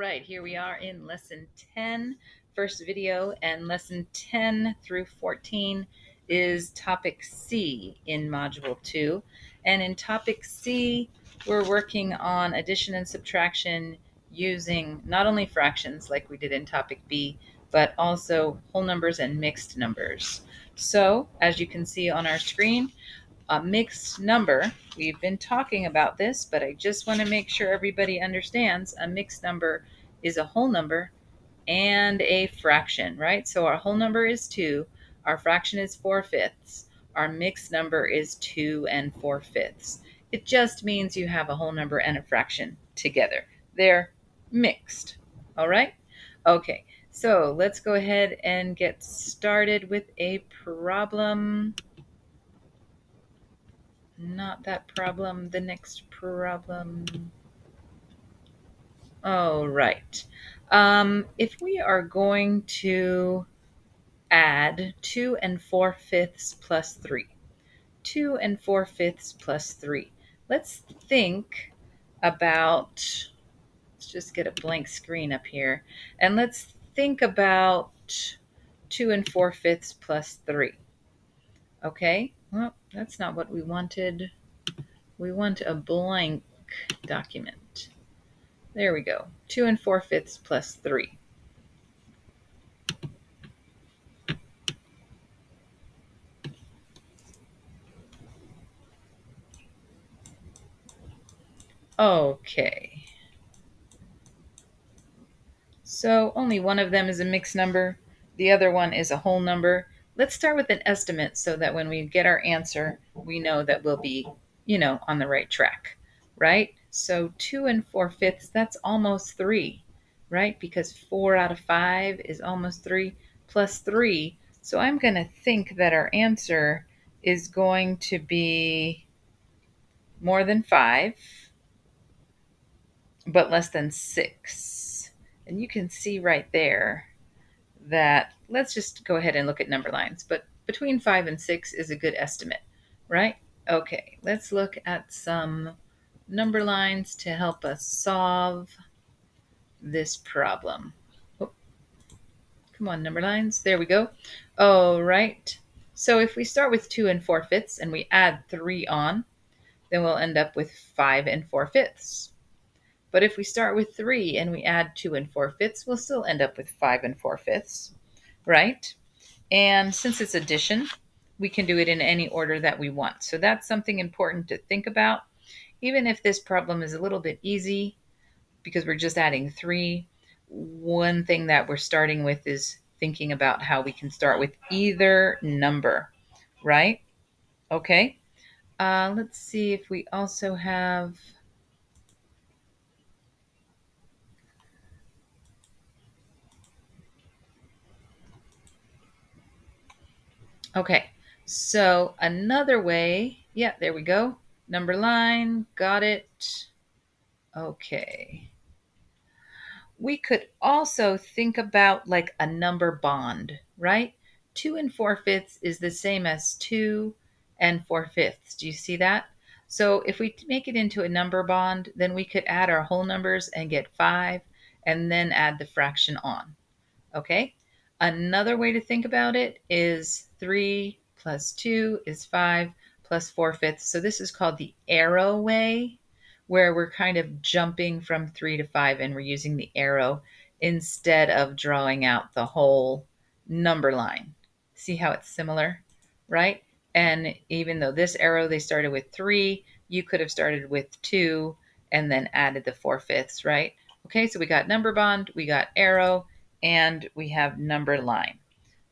right, here we are in lesson 10, first video, and lesson 10 through 14 is topic C in module 2. And in topic C, we're working on addition and subtraction using not only fractions like we did in topic B, but also whole numbers and mixed numbers. So, as you can see on our screen, a mixed number, we've been talking about this, but I just want to make sure everybody understands a mixed number is a whole number and a fraction, right? So our whole number is 2, our fraction is 4/5, our mixed number is 2 and 4/5. It just means you have a whole number and a fraction together. They're mixed, all right? Okay, so let's go ahead and get started with a problem. Not that problem, the next problem. All right. If we are going to add 2 and 4/5 plus 3, 2 and 4/5 plus 3, let's think about, let's just get a blank screen up here, and let's think about 2 and 4/5 plus 3. Okay, well, that's not what we wanted. We want a blank document. There we go. 2 and 4/5 plus 3. Okay. So only one of them is a mixed number. The other one is a whole number. Let's start with an estimate so that when we get our answer, we know that we'll be, on the right track, right? So 2 and 4/5, that's almost 3, right? Because 4 out of 5 is almost 3 plus 3. So I'm going to think that our answer is going to be more than 5, but less than 6. And you can see right there that, let's just go ahead and look at number lines, but between 5 and 6 is a good estimate, right? Okay, let's look at some number lines to help us solve this problem. Oh, come on, number lines. There we go. All right. So if we start with 2 and 4/5 and we add 3 on, then we'll end up with 5 and 4/5. But if we start with 3 and we add 2 and 4/5, we'll still end up with 5 and 4/5, right? And since it's addition, we can do it in any order that we want. So that's something important to think about. Even if this problem is a little bit easy because we're just adding 3, one thing that we're starting with is thinking about how we can start with either number, right? Okay. Let's see if we also have... Okay, so another way, yeah, there we go. Number line, got it. Okay. We could also think about like a number bond, right? 2 and 4/5 is the same as 2 and 4/5. Do you see that? So if we make it into a number bond, then we could add our whole numbers and get 5 and then add the fraction on. Okay? Another way to think about it is 3 plus 2 is 5 plus 4/5. So this is called the arrow way, where we're kind of jumping from 3 to 5 and we're using the arrow instead of drawing out the whole number line. See how it's similar, right? And even though this arrow, they started with 3, you could have started with 2 and then added the 4/5, right? Okay, so we got number bond, we got arrow, and we have number line.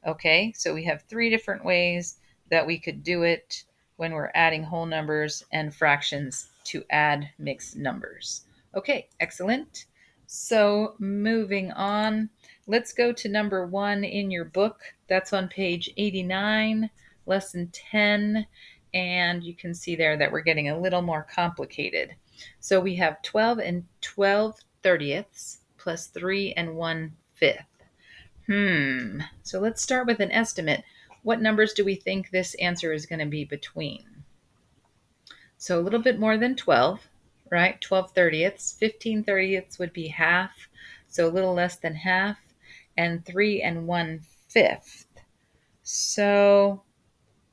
Okay, so we have 3 different ways that we could do it when we're adding whole numbers and fractions to add mixed numbers. Okay, excellent. So moving on, let's go to number 1 in your book. That's on page 89, lesson 10, and you can see there that we're getting a little more complicated. So we have 12 and 12/30 plus 3 and 1/5. So let's start with an estimate. What numbers do we think this answer is going to be between? So a little bit more than 12, right? 12/30. 15/30 would be half. so a little less than half, and 3 1/5. So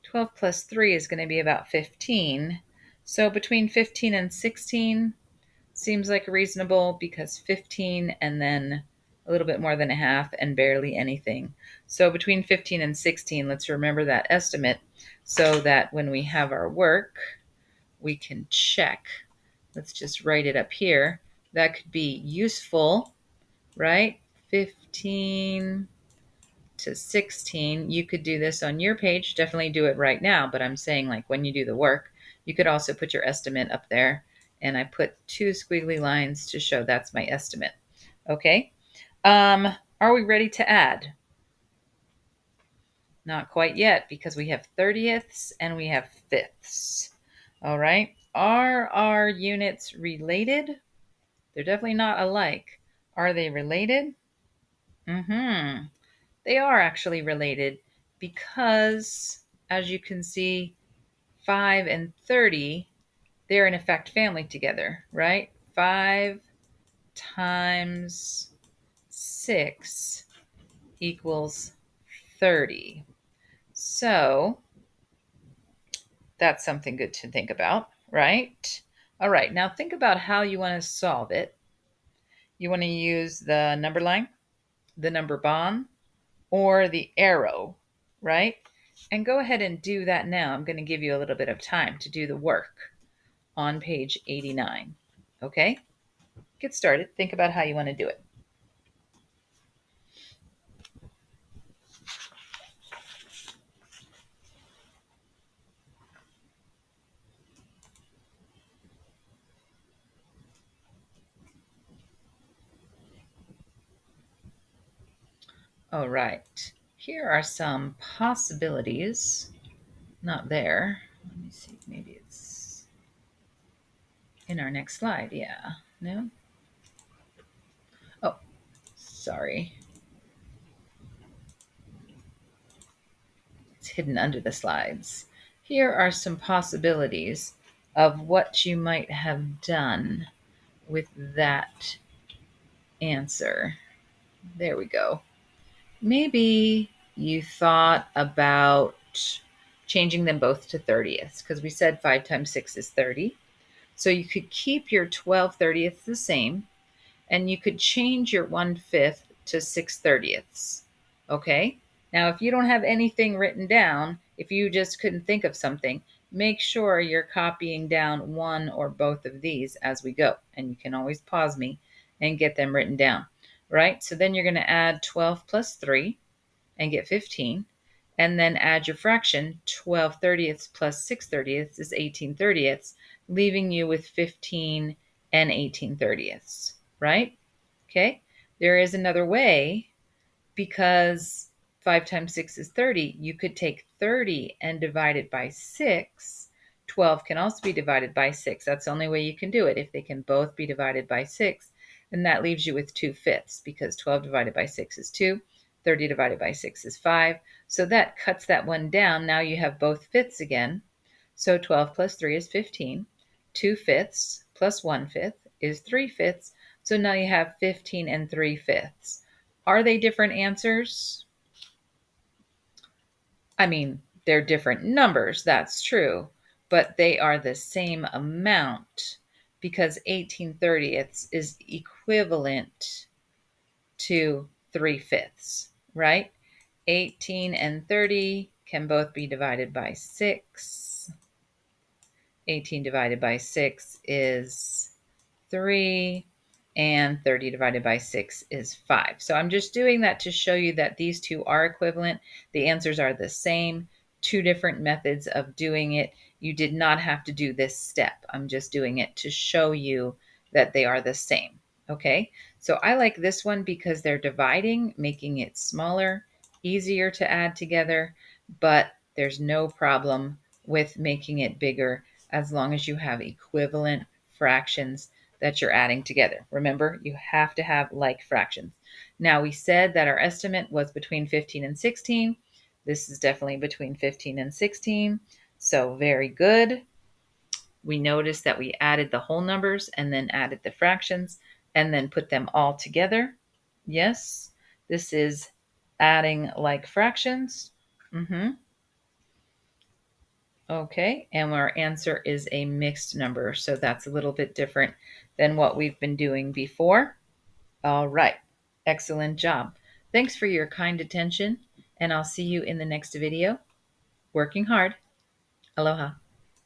12 plus 3 is going to be about 15. So between 15 and 16 seems like reasonable, because 15 and then a little bit more than a half and barely anything. So between 15 and 16, let's remember that estimate so that when we have our work, we can check. Let's just write it up here. That could be useful, right? 15 to 16. You could do this on your page. Definitely do it right now, but I'm saying, like, when you do the work, you could also put your estimate up there. And I put 2 squiggly lines to show that's my estimate. Okay. Are we ready to add? Not quite yet, because we have 30ths and we have fifths. All right. Are our units related? They're definitely not alike. Are they related? Mm-hmm. They are actually related, because, as you can see, 5 and 30, they're in effect family together, right? 5 times 6 equals 30. So that's something good to think about, right? All right, now think about how you want to solve it. You want to use the number line, the number bond, or the arrow, right? And go ahead and do that now. I'm going to give you a little bit of time to do the work on page 89. Okay? Get started. Think about how you want to do it. All right. Here are some possibilities. Not there. Let me see. Maybe it's in our next slide. Yeah. No? Oh, sorry. It's hidden under the slides. Here are some possibilities of what you might have done with that answer. There we go. Maybe you thought about changing them both to 30ths, because we said 5 times 6 is 30. So you could keep your 12/30ths the same, and you could change your 1/5 to 6/30ths. Okay? Now, if you don't have anything written down, if you just couldn't think of something, make sure you're copying down one or both of these as we go. And you can always pause me and get them written down, right? So then you're going to add 12 plus 3 and get 15. And then add your fraction. 12/30ths plus 6/30ths is 18/30ths, leaving you with 15 and 18/30ths, right? Okay. There is another way, because 5 times 6 is 30. You could take 30 and divide it by 6. 12 can also be divided by 6. That's the only way you can do it. If they can both be divided by 6, then that leaves you with 2/5, because 12 divided by 6 is 2. 30 divided by 6 is 5. So that cuts that one down. Now you have both fifths again. So 12 plus 3 is 15. 2/5 plus 1/5 is 3/5. So now you have 15 and 3/5. Are they different answers? I mean, they're different numbers, that's true, but they are the same amount, because 18/30ths is equivalent to 3/5, right? 18 and 30 can both be divided by 6. 18 divided by 6 is 3, and 30 divided by 6 is 5. So I'm just doing that to show you that these two are equivalent. The answers are the same, 2 different methods of doing it. You did not have to do this step. I'm just doing it to show you that they are the same. Okay, so I like this one because they're dividing, making it smaller, easier to add together, but there's no problem with making it bigger as long as you have equivalent fractions that you're adding together. Remember, you have to have like fractions. Now, we said that our estimate was between 15 and 16. This is definitely between 15 and 16. So very good. We noticed that we added the whole numbers and then added the fractions and then put them all together. Yes. This is adding like fractions. Mm-hmm. Okay. And our answer is a mixed number. So that's a little bit different than what we've been doing before. All right. Excellent job. Thanks for your kind attention, and I'll see you in the next video. Working hard. Aloha.